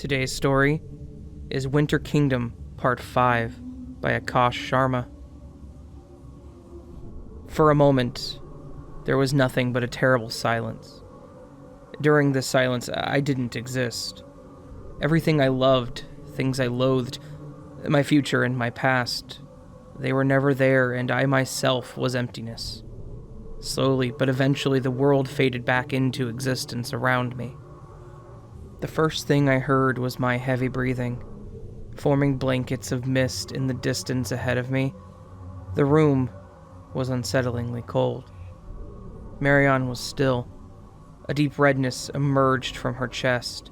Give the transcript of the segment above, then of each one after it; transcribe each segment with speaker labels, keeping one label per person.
Speaker 1: Today's story is Winter Kingdom Part 5 by Aakash Sharma. For a moment, there was nothing but a terrible silence. During this silence, I didn't exist. Everything I loved, things I loathed, my future and my past, they were never there, and I myself was emptiness. Slowly, but eventually, the world faded back into existence around me. The first thing I heard was my heavy breathing, forming blankets of mist in the distance ahead of me. The room was unsettlingly cold. Marianne was still. A deep redness emerged from her chest.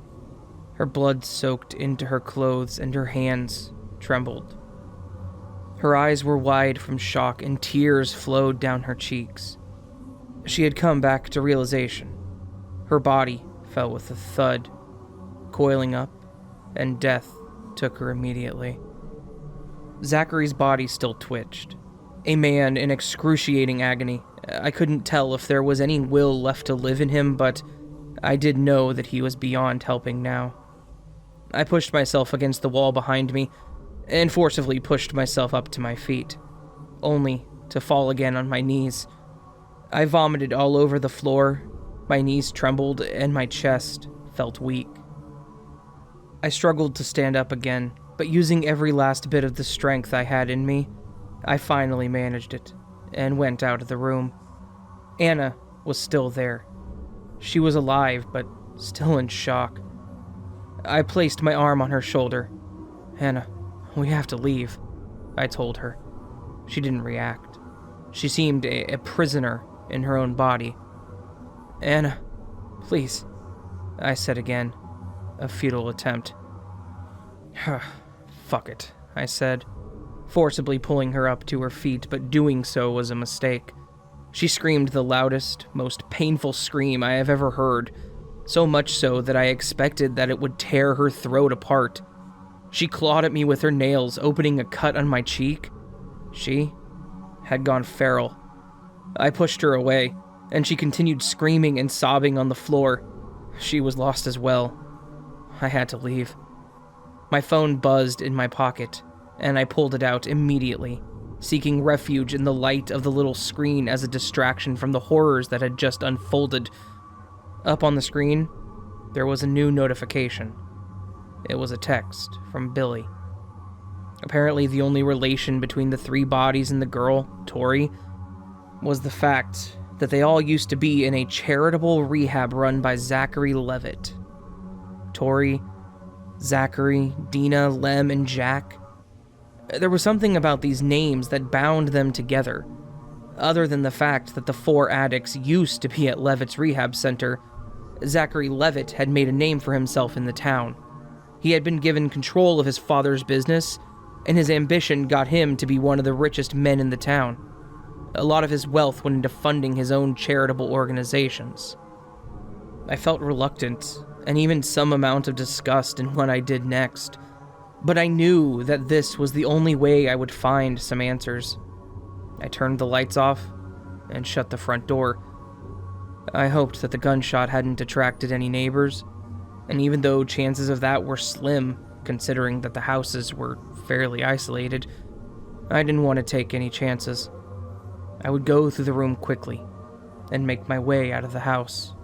Speaker 1: Her blood soaked into her clothes and her hands trembled. Her eyes were wide from shock and tears flowed down her cheeks. She had come back to realization. Her body fell with a thud, coiling up, and death took her immediately. Zachary's body still twitched. A man in excruciating agony. I couldn't tell if there was any will left to live in him, but I did know that he was beyond helping now. I pushed myself against the wall behind me and forcibly pushed myself up to my feet, only to fall again on my knees. I vomited all over the floor, my knees trembled, and my chest felt weak. I struggled to stand up again, but using every last bit of the strength I had in me, I finally managed it, and went out of the room. Anna was still there. She was alive, but still in shock. I placed my arm on her shoulder. "Anna, we have to leave," I told her. She didn't react. She seemed a prisoner in her own body. "Anna, please," I said again. A futile attempt. "Fuck it," I said, forcibly pulling her up to her feet, but doing so was a mistake. She screamed the loudest, most painful scream I have ever heard, so much so that I expected that it would tear her throat apart. She clawed at me with her nails, opening a cut on my cheek. She had gone feral. I pushed her away, and she continued screaming and sobbing on the floor. She was lost as well. I had to leave. My phone buzzed in my pocket, and I pulled it out immediately, seeking refuge in the light of the little screen as a distraction from the horrors that had just unfolded. Up on the screen, there was a new notification. It was a text from Billy. Apparently, the only relation between the three bodies and the girl, Tori, was the fact that they all used to be in a charitable rehab run by Zachary Levitt. Tori, Zachary, Dina, Lem, and Jack. There was something about these names that bound them together, other than the fact that the four addicts used to be at Levitt's rehab center. Zachary Levitt had made a name for himself in the town. He had been given control of his father's business, and his ambition got him to be one of the richest men in the town. A lot of his wealth went into funding his own charitable organizations. I felt reluctant, and even some amount of disgust in what I did next, but I knew that this was the only way I would find some answers. I turned the lights off and shut the front door. I hoped that the gunshot hadn't attracted any neighbors, and even though chances of that were slim, considering that the houses were fairly isolated, I didn't want to take any chances. I would go through the room quickly and make my way out of the house.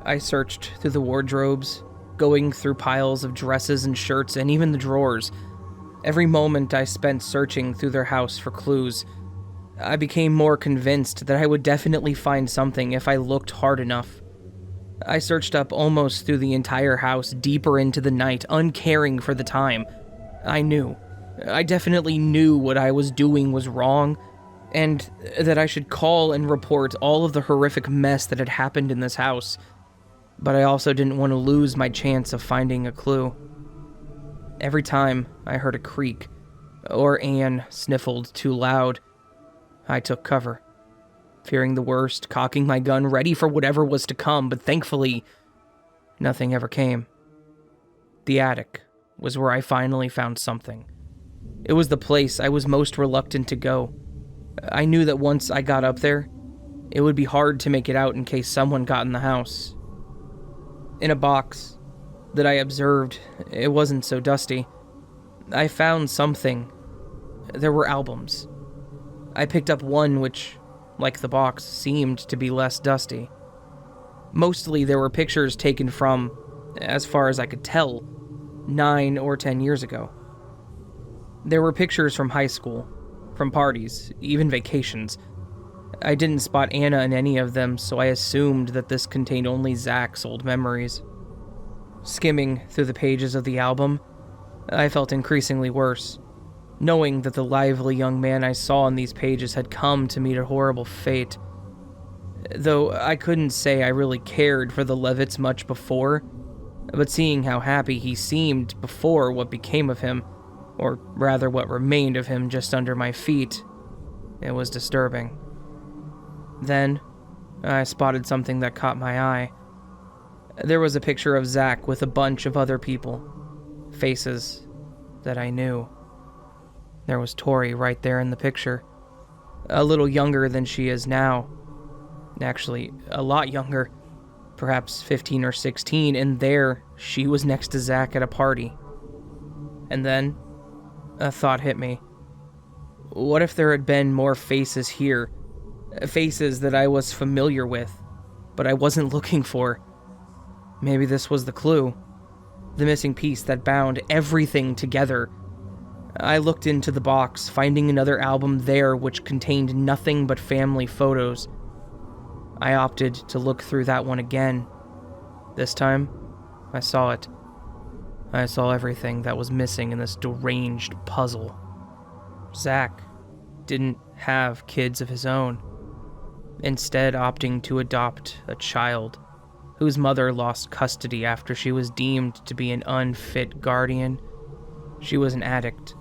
Speaker 1: I searched through the wardrobes, going through piles of dresses and shirts and even the drawers. Every moment I spent searching through their house for clues. I became more convinced that I would definitely find something if I looked hard enough. I searched up almost through the entire house, deeper into the night, uncaring for the time. I definitely knew what I was doing was wrong, and that I should call and report all of the horrific mess that had happened in this house. But I also didn't want to lose my chance of finding a clue. Every time I heard a creak, or Anne sniffled too loud, I took cover, fearing the worst, cocking my gun ready for whatever was to come, but thankfully, nothing ever came. The attic was where I finally found something. It was the place I was most reluctant to go. I knew that once I got up there, it would be hard to make it out in case someone got in the house. In a box that I observed, it wasn't so dusty. I found something. There were albums. I picked up one which, like the box, seemed to be less dusty. Mostly there were pictures taken from, as far as I could tell, 9 or 10 years ago. There were pictures from high school, from parties, even vacations. I didn't spot Anna in any of them, so I assumed that this contained only Zach's old memories. Skimming through the pages of the album, I felt increasingly worse, knowing that the lively young man I saw in these pages had come to meet a horrible fate. Though I couldn't say I really cared for the Levitts much before, but seeing how happy he seemed before what became of him, or rather what remained of him just under my feet, it was disturbing. Then, I spotted something that caught my eye. There was a picture of Zach with a bunch of other people, faces that I knew. There was Tori right there in the picture, a little younger than she is now. Actually, a lot younger, perhaps 15 or 16, and there she was next to Zach at a party. And then, a thought hit me. What if there had been more faces here? Faces that I was familiar with, but I wasn't looking for. Maybe this was the clue. The missing piece that bound everything together. I looked into the box, finding another album there which contained nothing but family photos. I opted to look through that one again. This time, I saw it. I saw everything that was missing in this deranged puzzle. Zach didn't have kids of his own, instead opting to adopt a child whose mother lost custody after she was deemed to be an unfit guardian. She was an addict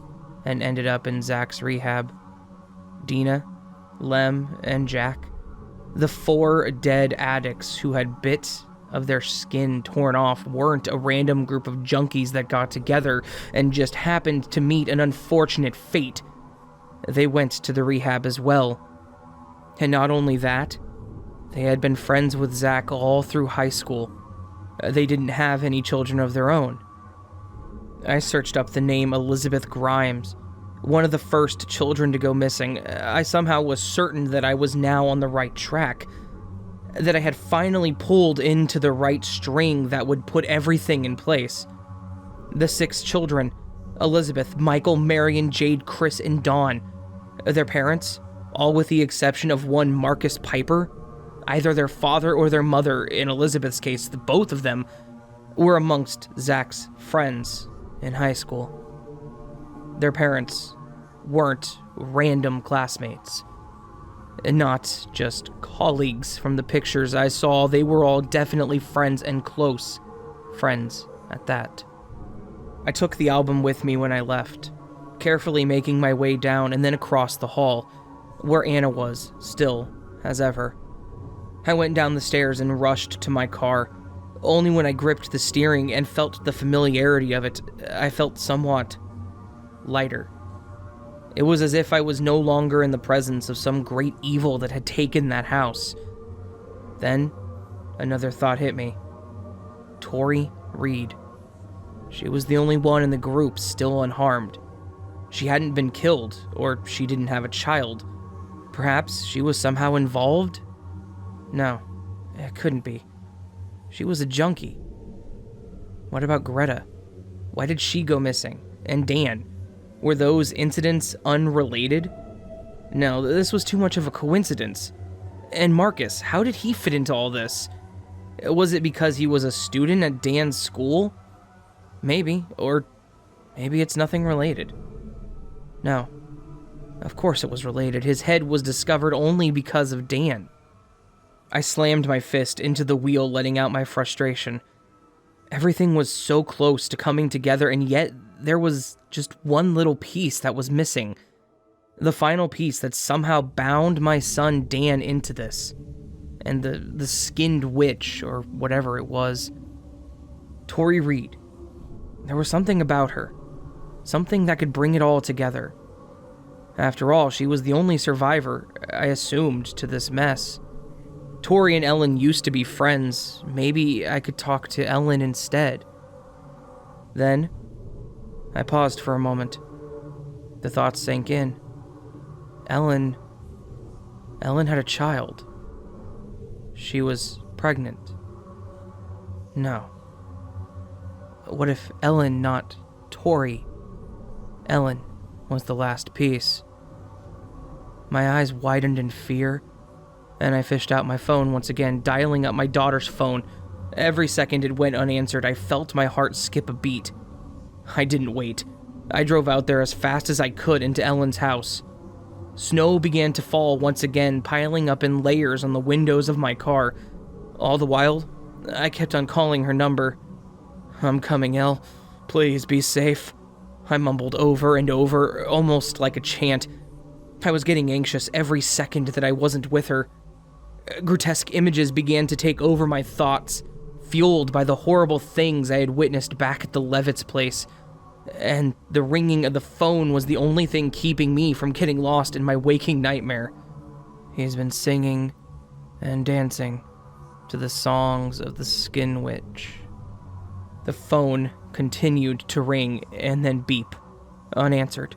Speaker 1: and ended up in Zach's rehab. Dina, Lem, and Jack, the 4 dead addicts who had bits of their skin torn off, weren't a random group of junkies that got together and just happened to meet an unfortunate fate. They went to the rehab as well. And not only that, they had been friends with Zach all through high school. They didn't have any children of their own. I searched up the name Elizabeth Grimes, one of the first children to go missing. I somehow was certain that I was now on the right track, that I had finally pulled into the right string that would put everything in place. The 6 children, Elizabeth, Michael, Marion, Jade, Chris, and Dawn. Their parents, all with the exception of one Marcus Piper, either their father or their mother, in Elizabeth's case, both of them, were amongst Zach's friends in high school. Their parents weren't random classmates. Not just colleagues from the pictures I saw, they were all definitely friends, and close friends at that. I took the album with me when I left, carefully making my way down and then across the hall, where Anna was, still as ever. I went down the stairs and rushed to my car. Only when I gripped the steering and felt the familiarity of it, I felt somewhat lighter. It was as if I was no longer in the presence of some great evil that had taken that house. Then, another thought hit me. Tori Reed. She was the only one in the group still unharmed. She hadn't been killed, or she didn't have a child. Perhaps she was somehow involved? No, it couldn't be. She was a junkie. What about Greta? Why did she go missing? And Dan? Were those incidents unrelated? No, this was too much of a coincidence. And Marcus, how did he fit into all this? Was it because he was a student at Dan's school? Maybe, or maybe it's nothing related. No, of course it was related. His head was discovered only because of Dan. I slammed my fist into the wheel, letting out my frustration. Everything was so close to coming together, and yet there was just one little piece that was missing. The final piece that somehow bound my son Dan into this. And the skinned witch, or whatever it was. Tori Reed. There was something about her. Something that could bring it all together. After all, she was the only survivor, I assumed, to this mess. Tori and Ellen used to be friends. Maybe I could talk to Ellen instead. Then, I paused for a moment. The thoughts sank in. Ellen had a child. She was pregnant. No. What if Ellen, not Tori? Ellen was the last piece. My eyes widened in fear, and I fished out my phone once again, dialing up my daughter's phone. Every second it went unanswered, I felt my heart skip a beat. I didn't wait. I drove out there as fast as I could into Ellen's house. Snow began to fall once again, piling up in layers on the windows of my car. All the while, I kept on calling her number. "I'm coming, Elle. Please be safe," I mumbled over and over, almost like a chant. I was getting anxious every second that I wasn't with her. Grotesque images began to take over my thoughts, fueled by the horrible things I had witnessed back at the Levitt's place, and the ringing of the phone was the only thing keeping me from getting lost in my waking nightmare. He's been singing and dancing to the songs of the Skin Witch. The phone continued to ring and then beep, unanswered.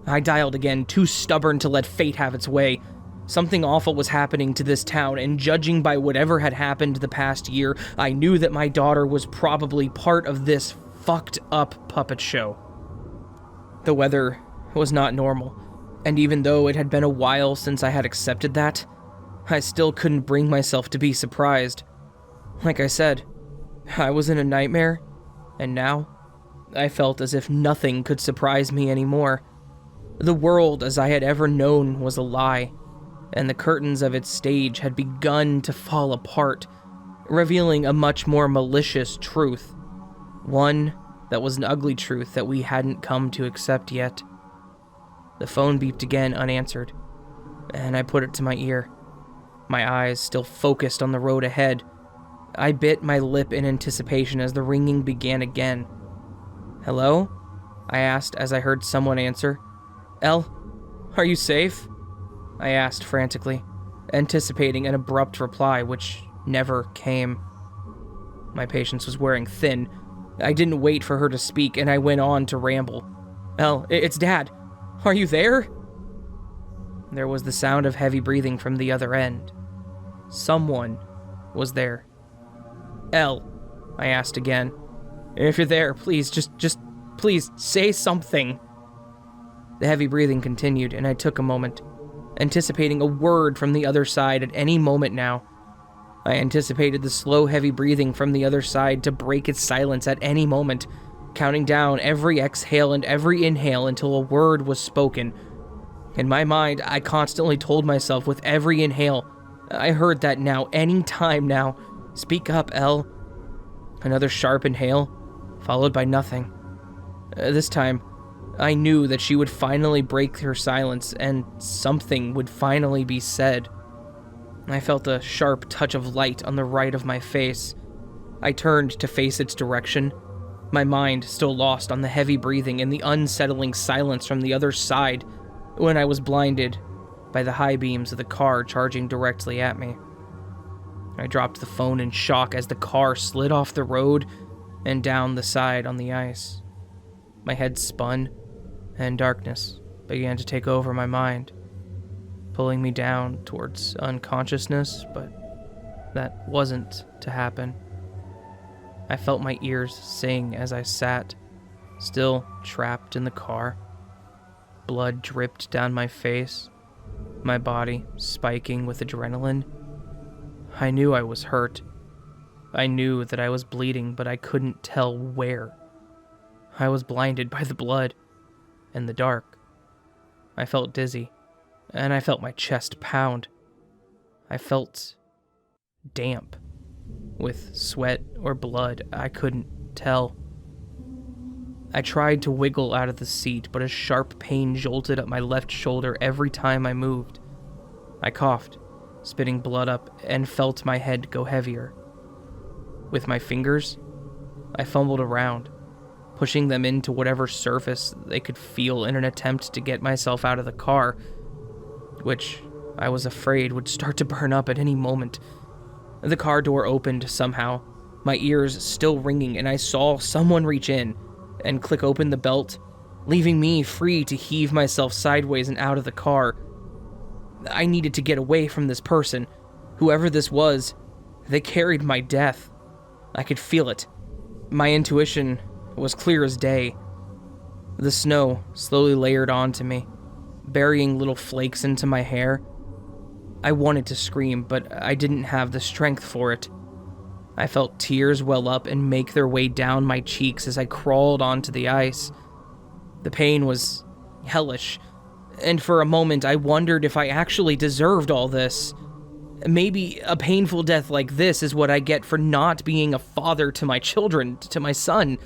Speaker 1: I dialed again, too stubborn to let fate have its way. Something awful was happening to this town, and judging by whatever had happened the past year, I knew that my daughter was probably part of this fucked up puppet show. The weather was not normal, and even though it had been a while since I had accepted that, I still couldn't bring myself to be surprised. Like I said, I was in a nightmare, and now I felt as if nothing could surprise me anymore. The world as I had ever known was a lie, and the curtains of its stage had begun to fall apart, revealing a much more malicious truth. One that was an ugly truth that we hadn't come to accept yet. The phone beeped again unanswered, and I put it to my ear, my eyes still focused on the road ahead. I bit my lip in anticipation as the ringing began again. "Hello?" I asked as I heard someone answer. "Elle, are you safe?" I asked frantically, anticipating an abrupt reply which never came. My patience was wearing thin. I didn't wait for her to speak, and I went on to ramble. "Elle, it's Dad. Are you there?" There was the sound of heavy breathing from the other end. Someone was there. "Elle," I asked again. "If you're there, please, just please say something." The heavy breathing continued, and I took a moment, anticipating a word from the other side at any moment now. I anticipated the slow, heavy breathing from the other side to break its silence at any moment, counting down every exhale and every inhale until a word was spoken. In my mind, I constantly told myself with every inhale, I heard that now, any time now. "Speak up, Elle." Another sharp inhale, followed by nothing. This time, I knew that she would finally break her silence, and something would finally be said. I felt a sharp touch of light on the right of my face. I turned to face its direction, my mind still lost on the heavy breathing and the unsettling silence from the other side, when I was blinded by the high beams of the car charging directly at me. I dropped the phone in shock as the car slid off the road and down the side on the ice. My head spun, and darkness began to take over my mind, pulling me down towards unconsciousness, but that wasn't to happen. I felt my ears sing as I sat, still trapped in the car. Blood dripped down my face, my body spiking with adrenaline. I knew I was hurt. I knew that I was bleeding, but I couldn't tell where. I was blinded by the blood and the dark. I felt dizzy, and I felt my chest pound. I felt damp, with sweat or blood, I couldn't tell. I tried to wiggle out of the seat, but a sharp pain jolted up my left shoulder every time I moved. I coughed, spitting blood up, and felt my head go heavier. With my fingers, I fumbled around, pushing them into whatever surface they could feel in an attempt to get myself out of the car, which I was afraid would start to burn up at any moment. The car door opened somehow, my ears still ringing, and I saw someone reach in, and click open the belt, leaving me free to heave myself sideways and out of the car. I needed to get away from this person. Whoever this was, they carried my death. I could feel it. My intuition was clear as day. The snow slowly layered onto me, burying little flakes into my hair. I wanted to scream, but I didn't have the strength for it. I felt tears well up and make their way down my cheeks as I crawled onto the ice. The pain was hellish, and for a moment I wondered if I actually deserved all this. Maybe a painful death like this is what I get for not being a father to my children, to my son,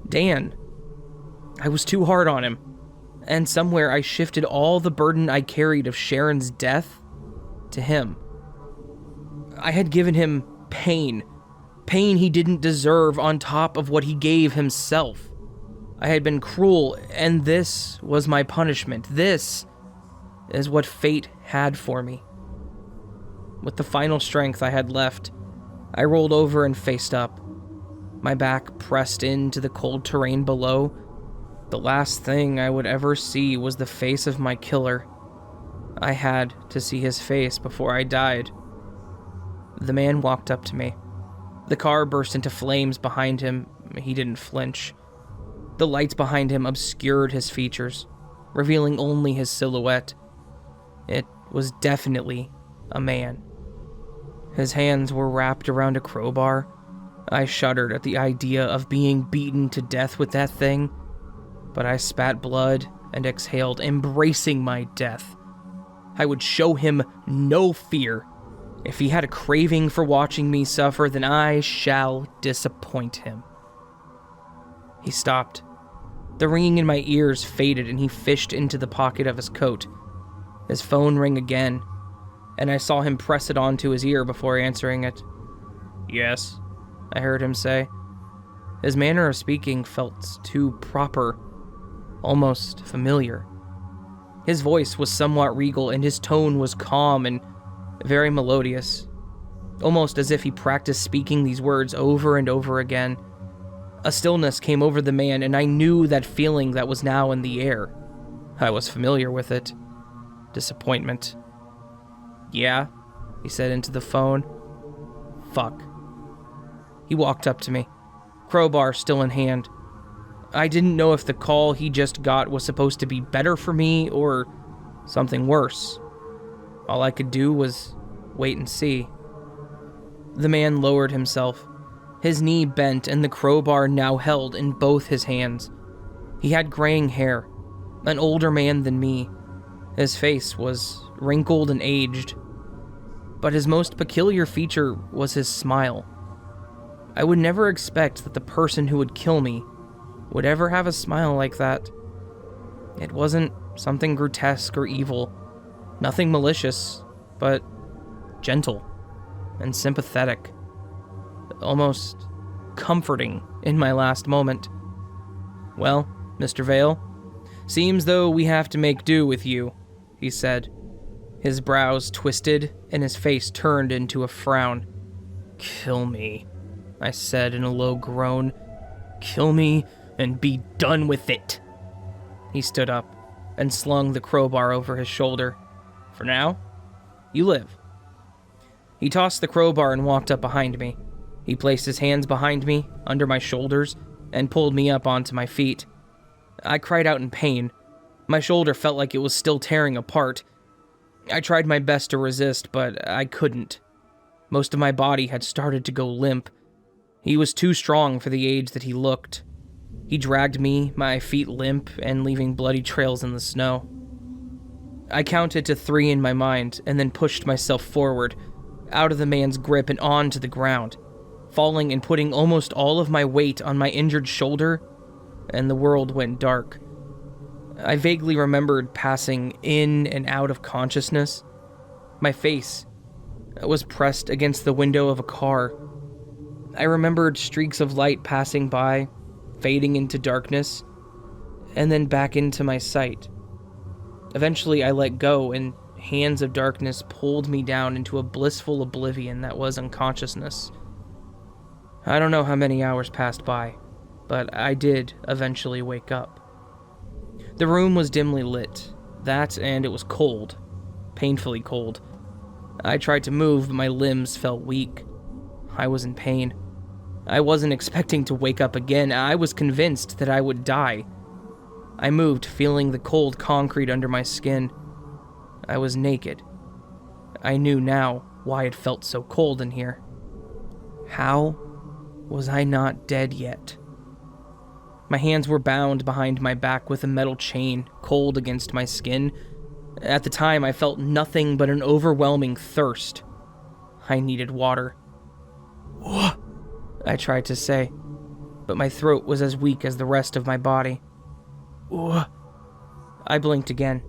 Speaker 1: Dan. I was too hard on him, and somewhere I shifted all the burden I carried of Sharon's death to him. I had given him pain he didn't deserve on top of what he gave himself. I had been cruel, and this was my punishment. This is what fate had for me. With the final strength I had left, I rolled over and faced up, my back pressed into the cold terrain below. The last thing I would ever see was the face of my killer. I had to see his face before I died. The man walked up to me. The car burst into flames behind him. He didn't flinch. The lights behind him obscured his features, revealing only his silhouette. It was definitely a man. His hands were wrapped around a crowbar. I shuddered at the idea of being beaten to death with that thing, but I spat blood and exhaled, embracing my death. I would show him no fear. If he had a craving for watching me suffer, then I shall disappoint him. He stopped. The ringing in my ears faded, and he fished into the pocket of his coat. His phone rang again, and I saw him press it onto his ear before answering it. "Yes," I heard him say. His manner of speaking felt too proper, almost familiar. His voice was somewhat regal, and his tone was calm and very melodious, almost as if he practiced speaking these words over and over again. A stillness came over the man, and I knew that feeling that was now in the air. I was familiar with it. Disappointment. "Yeah," he said into the phone. "Fuck." He walked up to me, crowbar still in hand. I didn't know if the call he just got was supposed to be better for me or something worse. All I could do was wait and see. The man lowered himself. His knee bent and the crowbar now held in both his hands. He had graying hair, an older man than me. His face was wrinkled and aged, but his most peculiar feature was his smile. I would never expect that the person who would kill me would ever have a smile like that. It wasn't something grotesque or evil, nothing malicious, but gentle and sympathetic, almost comforting in my last moment. "Well, Mr. Vale, seems though we have to make do with you," he said. His brows twisted and his face turned into a frown. "Kill me," I said in a low groan. "Kill me and be done with it." He stood up and slung the crowbar over his shoulder. "For now, you live." He tossed the crowbar and walked up behind me. He placed his hands behind me, under my shoulders, and pulled me up onto my feet. I cried out in pain. My shoulder felt like it was still tearing apart. I tried my best to resist, but I couldn't. Most of my body had started to go limp. He was too strong for the age that he looked. He dragged me, my feet limp and leaving bloody trails in the snow. I counted to 3 in my mind, and then pushed myself forward, out of the man's grip and onto the ground, falling and putting almost all of my weight on my injured shoulder, and the world went dark. I vaguely remembered passing in and out of consciousness. My face was pressed against the window of a car. I remembered streaks of light passing by, fading into darkness, and then back into my sight. Eventually I let go, and hands of darkness pulled me down into a blissful oblivion that was unconsciousness. I don't know how many hours passed by. but I did eventually wake up. The room was dimly lit, and it was cold, painfully cold. I tried to move, but my limbs felt weak. I was in pain. I wasn't expecting to wake up again. I was convinced that I would die. I moved, feeling the cold concrete under my skin. I was naked. I knew now why it felt so cold in here. How was I not dead yet? My hands were bound behind my back with a metal chain, cold against my skin. At the time, I felt nothing but an overwhelming thirst. I needed water. I tried to say, but my throat was as weak as the rest of my body. I blinked again,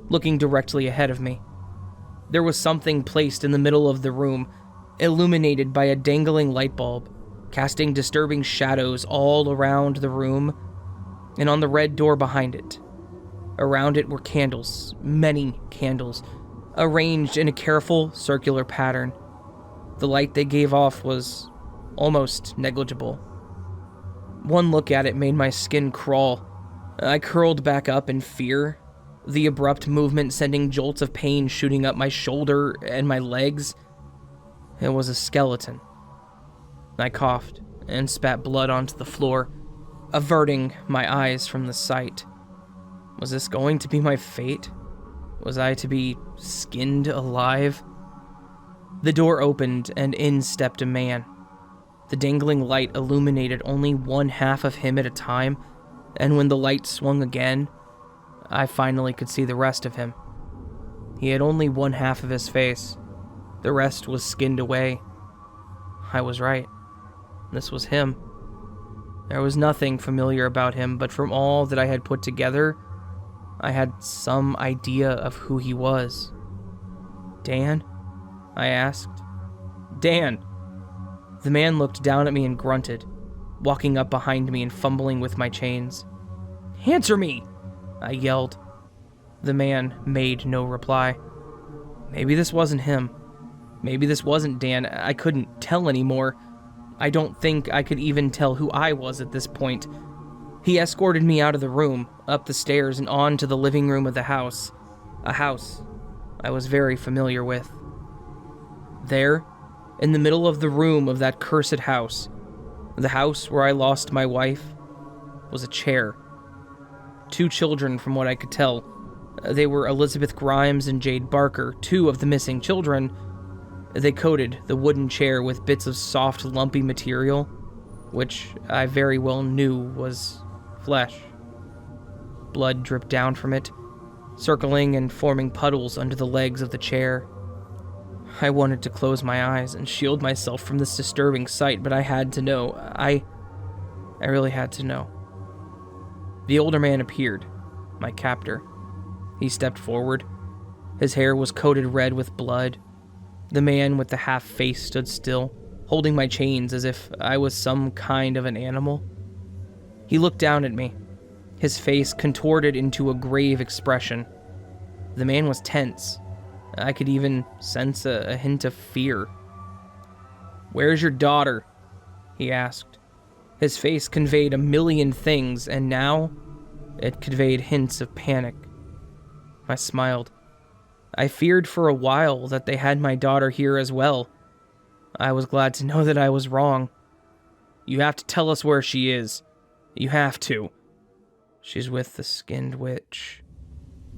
Speaker 1: looking directly ahead of me. There was something placed in the middle of the room, illuminated by a dangling light bulb, casting disturbing shadows all around the room and on the red door behind it. Around it were candles, many candles, arranged in a careful circular pattern. The light they gave off was almost negligible. One look at it made my skin crawl. I curled back up in fear, the abrupt movement sending jolts of pain shooting up my shoulder and my legs. It was a skeleton. I coughed and spat blood onto the floor, averting my eyes from the sight. Was this going to be my fate? Was I to be skinned alive? The door opened and in stepped a man. The dangling light illuminated only one half of him at a time, and when the light swung again, I finally could see the rest of him. He had only one half of his face. The rest was skinned away. I was right. This was him. There was nothing familiar about him, but from all that I had put together, I had some idea of who he was. Dan? I asked. Dan! The man looked down at me and grunted, walking up behind me and fumbling with my chains. Answer me! I yelled. The man made no reply. Maybe this wasn't him. Maybe this wasn't Dan. I couldn't tell anymore. I don't think I could even tell who I was at this point. He escorted me out of the room, up the stairs, and on to the living room of the house. A house I was very familiar with. There, in the middle of the room of that cursed house, the house where I lost my wife, was a chair. 2 children, from what I could tell. They were Elizabeth Grimes and Jade Barker, 2 of the missing children. They coated the wooden chair with bits of soft, lumpy material, which I very well knew was flesh. Blood dripped down from it, circling and forming puddles under the legs of the chair. I wanted to close my eyes and shield myself from this disturbing sight, but I had to know. I really had to know. The older man appeared, my captor. He stepped forward. His hair was coated red with blood. The man with the half face stood still, holding my chains as if I was some kind of an animal. He looked down at me, his face contorted into a grave expression. The man was tense. I could even sense a hint of fear. "Where's your daughter?" he asked. His face conveyed a million things, and now it conveyed hints of panic. I smiled. I feared for a while that they had my daughter here as well. I was glad to know that I was wrong. "You have to tell us where she is. You have to." "She's with the skinned witch."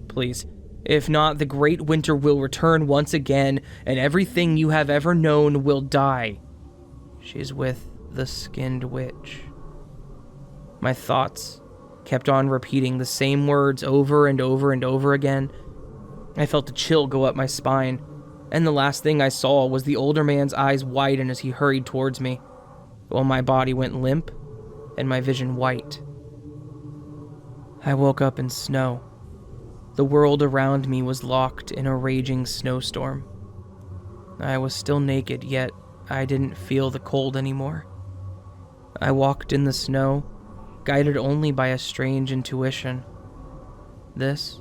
Speaker 1: "Please. If not, the great winter will return once again, and everything you have ever known will die." "She's with the skinned witch." My thoughts kept on repeating the same words over and over and over again. I felt a chill go up my spine, and the last thing I saw was the older man's eyes widen as he hurried towards me, while my body went limp and my vision white. I woke up in snow. The world around me was locked in a raging snowstorm. I was still naked, yet I didn't feel the cold anymore. I walked in the snow, guided only by a strange intuition. This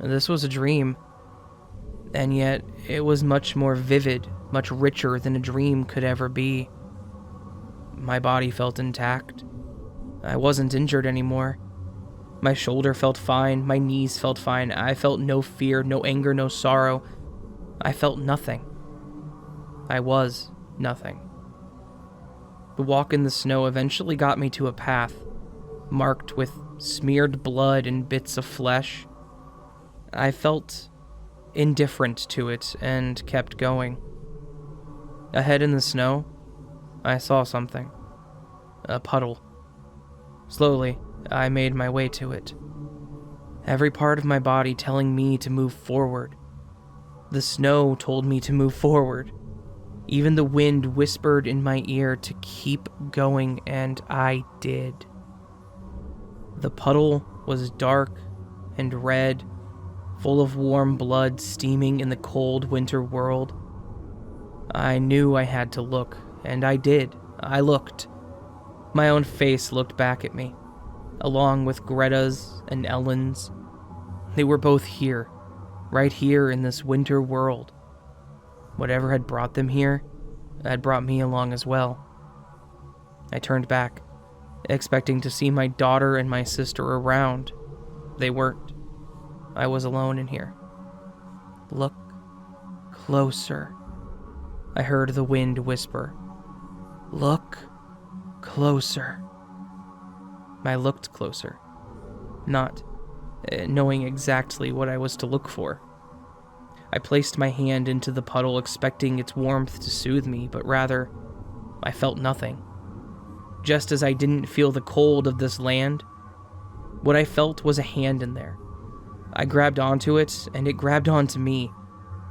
Speaker 1: was a dream, and yet it was much more vivid, much richer than a dream could ever be. My body felt intact. I wasn't injured anymore. My shoulder felt fine, my knees felt fine, I felt no fear, no anger, no sorrow. I felt nothing. I was nothing. The walk in the snow eventually got me to a path, marked with smeared blood and bits of flesh. I felt indifferent to it and kept going. Ahead in the snow, I saw something. A puddle. Slowly, I made my way to it. Every part of my body telling me to move forward. The snow told me to move forward. Even the wind whispered in my ear to keep going, and I did. The puddle was dark and red, full of warm blood steaming in the cold winter world. I knew I had to look, and I did. I looked. My own face looked back at me, along with Greta's and Ellen's. They were both here, right here in this winter world. Whatever had brought them here had brought me along as well. I turned back, expecting to see my daughter and my sister around. They weren't. I was alone in here. Look closer. I heard the wind whisper. Look closer. I looked closer, not knowing exactly what I was to look for. I placed my hand into the puddle expecting its warmth to soothe me, but rather, I felt nothing. Just as I didn't feel the cold of this land, what I felt was a hand in there. I grabbed onto it, and it grabbed onto me,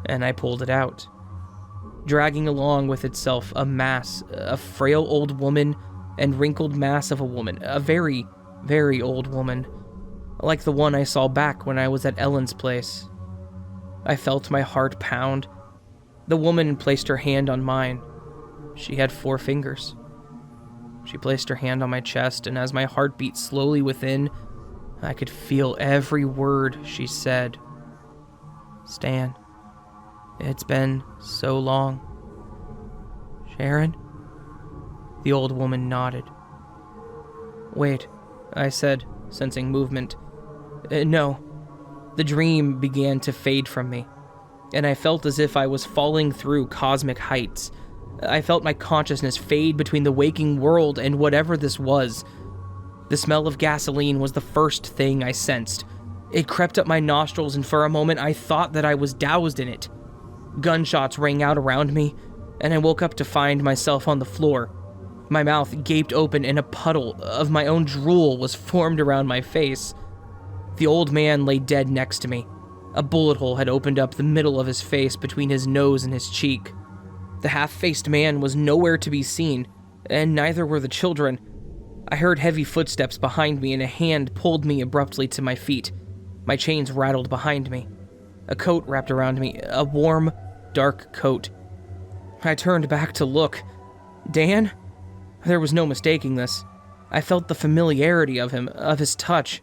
Speaker 1: and I pulled it out. Dragging along with itself a mass, a frail old woman and wrinkled mass of a woman, a very, very old woman, like the one I saw back when I was at Ellen's place. I felt my heart pound. The woman placed her hand on mine. She had 4 fingers. She placed her hand on my chest, and as my heart beat slowly within, I could feel every word she said. Stan, it's been so long. Sharon? The old woman nodded. Wait, I said, sensing movement. No. The dream began to fade from me, and I felt as if I was falling through cosmic heights. I felt my consciousness fade between the waking world and whatever this was. The smell of gasoline was the first thing I sensed. It crept up my nostrils, and for a moment I thought that I was doused in it. Gunshots rang out around me, and I woke up to find myself on the floor. My mouth gaped open, and a puddle of my own drool was formed around my face. The old man lay dead next to me. A bullet hole had opened up the middle of his face between his nose and his cheek. The half-faced man was nowhere to be seen, and neither were the children. I heard heavy footsteps behind me, and a hand pulled me abruptly to my feet. My chains rattled behind me. A coat wrapped around me, a warm, dark coat. I turned back to look. Dan? There was no mistaking this. I felt the familiarity of him, of his touch.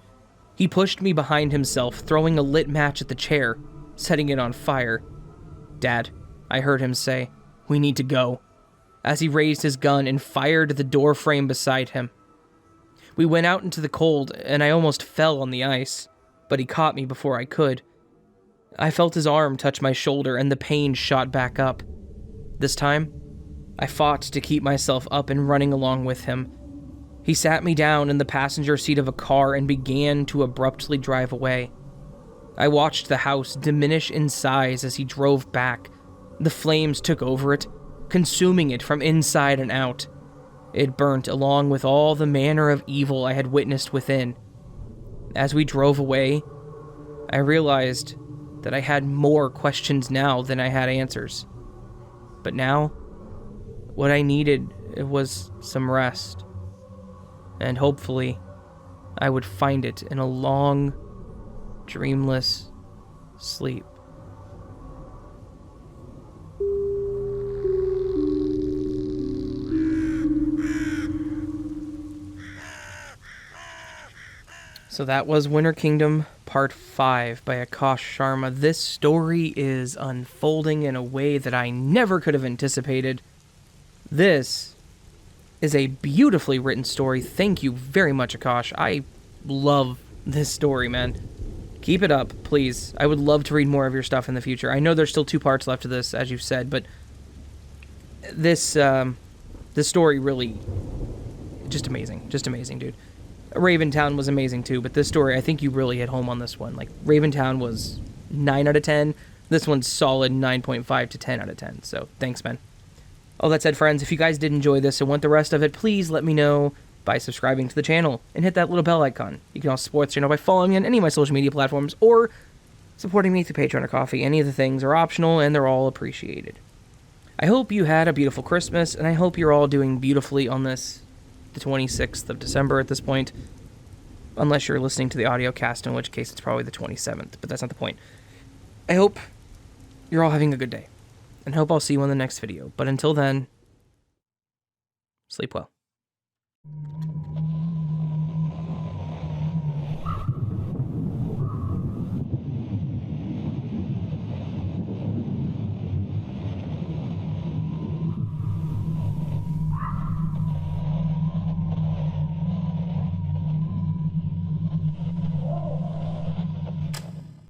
Speaker 1: He pushed me behind himself, throwing a lit match at the chair, setting it on fire. Dad, I heard him say, we need to go, as he raised his gun and fired at the door frame beside him. We went out into the cold, and I almost fell on the ice, but he caught me before I could. I felt his arm touch my shoulder, and the pain shot back up. This time, I fought to keep myself up and running along with him. He sat me down in the passenger seat of a car and began to abruptly drive away. I watched the house diminish in size as he drove back. The flames took over it, consuming it from inside and out. It burnt along with all the manner of evil I had witnessed within. As we drove away, I realized that I had more questions now than I had answers. But now, what I needed was some rest. And hopefully, I would find it in a long, dreamless sleep. So that was Winter Kingdom Part 5 by Aakash Sharma. This story is unfolding in a way that I never could have anticipated. This is a beautifully written story. Thank you very much, Aakash. I love this story, man. Keep it up, please. I would love to read more of your stuff in the future. I know there's still 2 parts left to this, as you've said, but this story really just amazing, dude. Raventown was amazing too, but this story, I think you really hit home on this one. Like, Raventown was 9 out of 10. This one's solid 9.5 to 10 out of 10. So thanks, man. All that said, friends, if you guys did enjoy this and want the rest of it, please let me know by subscribing to the channel and hit that little bell icon. You can also support the channel by following me on any of my social media platforms or supporting me through Patreon or Coffee. Any of the things are optional and they're all appreciated. I hope you had a beautiful Christmas, and I hope you're all doing beautifully on this, the 26th of December at this point. Unless you're listening to the audio cast, in which case it's probably the 27th, but that's not the point. I hope you're all having a good day, and hope I'll see you in the next video. But until then, sleep well.